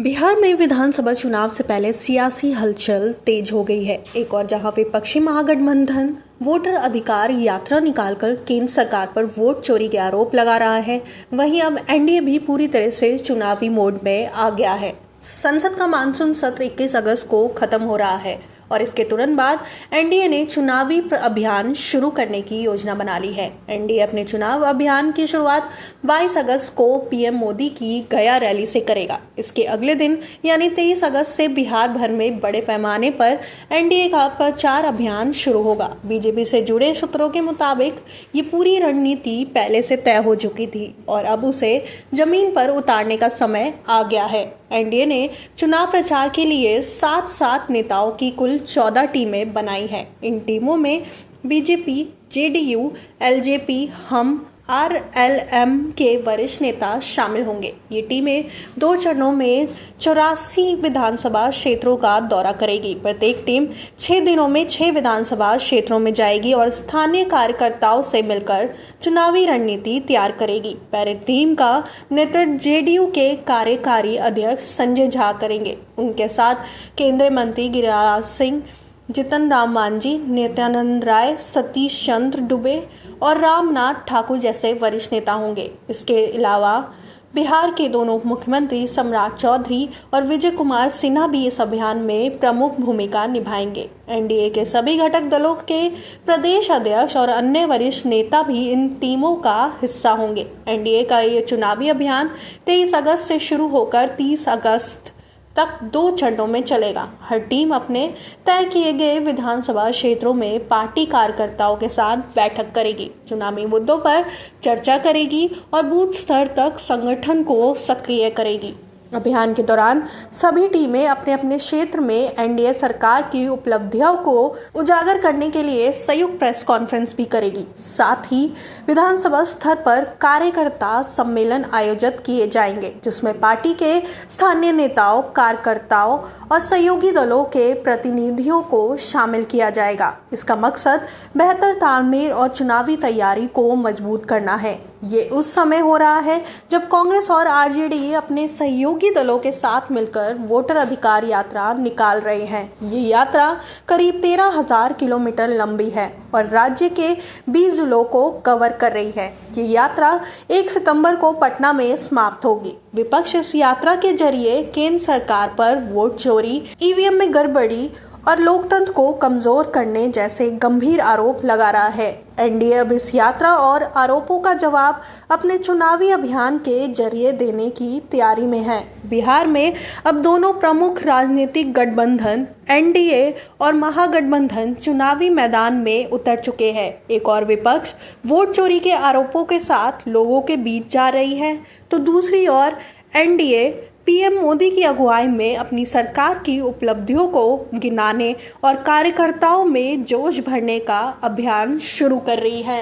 बिहार में विधानसभा चुनाव से पहले सियासी हलचल तेज हो गई है। एक और जहां विपक्षी महागठबंधन वोटर अधिकार यात्रा निकालकर केंद्र सरकार पर वोट चोरी के आरोप लगा रहा है, वहीं अब एनडीए भी पूरी तरह से चुनावी मोड में आ गया है। संसद का मानसून सत्र 21 अगस्त को खत्म हो रहा है और इसके तुरंत बाद एनडीए ने चुनावी अभियान शुरू करने की योजना बना ली है। एनडीए अपने चुनाव अभियान की शुरुआत 22 अगस्त को पीएम मोदी की गया रैली से करेगा। इसके अगले दिन यानी 23 अगस्त से बिहार भर में बड़े पैमाने पर एनडीए का प्रचार अभियान शुरू होगा। बीजेपी से जुड़े सूत्रों के मुताबिक ये पूरी रणनीति पहले से तय हो चुकी थी और अब उसे जमीन पर उतारने का समय आ गया है। एनडीए ने चुनाव प्रचार के लिए 7 नेताओं की कुल 14 टीमें बनाई हैं। इन टीमों में बीजेपी, जेडीयू, एलजेपी, हम, आरएलएम के वरिष्ठ नेता शामिल होंगे। ये टीमें 2 चरणों में 84 विधानसभा क्षेत्रों का दौरा करेगी। प्रत्येक टीम 6 दिनों में 6 विधानसभा क्षेत्रों में जाएगी और स्थानीय कार्यकर्ताओं से मिलकर चुनावी रणनीति तैयार करेगी। पहले टीम का नेतृत्व जेडीयू के कार्यकारी अध्यक्ष संजय झा करेंगे। उनके साथ केंद्रीय मंत्री गिरिराज सिंह, जितन राम मांझी, नित्यानंद राय, सतीश चंद्र दुबे और रामनाथ ठाकुर जैसे वरिष्ठ नेता होंगे। इसके अलावा बिहार के दोनों मुख्यमंत्री सम्राट चौधरी और विजय कुमार सिन्हा भी इस अभियान में प्रमुख भूमिका निभाएंगे। एनडीए के सभी घटक दलों के प्रदेश अध्यक्ष और अन्य वरिष्ठ नेता भी इन टीमों का हिस्सा होंगे। एनडीए का ये चुनावी अभियान 23 अगस्त से शुरू होकर 30 अगस्त तक 2 चरणों में चलेगा। हर टीम अपने तय किए गए विधानसभा क्षेत्रों में पार्टी कार्यकर्ताओं के साथ बैठक करेगी, चुनावी मुद्दों पर चर्चा करेगी और बूथ स्तर तक संगठन को सक्रिय करेगी। अभियान के दौरान सभी टीमें अपने अपने क्षेत्र में एनडीए सरकार की उपलब्धियों को उजागर करने के लिए संयुक्त प्रेस कॉन्फ्रेंस भी करेगी। साथ ही विधानसभा स्तर पर कार्यकर्ता सम्मेलन आयोजित किए जाएंगे, जिसमें पार्टी के स्थानीय नेताओं, कार्यकर्ताओं और सहयोगी दलों के प्रतिनिधियों को शामिल किया जाएगा। इसका मकसद बेहतर तालमेल और चुनावी तैयारी को मजबूत करना है। ये उस समय हो रहा है जब कांग्रेस और आरजेडी अपने सहयोगी दलों के साथ मिलकर वोटर अधिकार यात्रा निकाल रहे हैं। ये यात्रा करीब 13,000 किलोमीटर लंबी है और राज्य के 20 जिलों को कवर कर रही है। ये यात्रा 1 सितंबर को पटना में समाप्त होगी। विपक्ष इस यात्रा के जरिए केंद्र सरकार पर वोट चोरी, ईवीएम में गड़बड़ी और लोकतंत्र को कमजोर करने जैसे गंभीर आरोप लगा रहा है। एनडीए अब इस यात्रा और आरोपों का जवाब अपने चुनावी अभियान के जरिए देने की तैयारी में है। बिहार में अब दोनों प्रमुख राजनीतिक गठबंधन एनडीए और महागठबंधन चुनावी मैदान में उतर चुके हैं। एक और विपक्ष वोट चोरी के आरोपों के साथ लोगों के बीच जा रही है, तो दूसरी ओर एनडीए पीएम मोदी की अगुवाई में अपनी सरकार की उपलब्धियों को गिनाने और कार्यकर्ताओं में जोश भरने का अभियान शुरू कर रही है।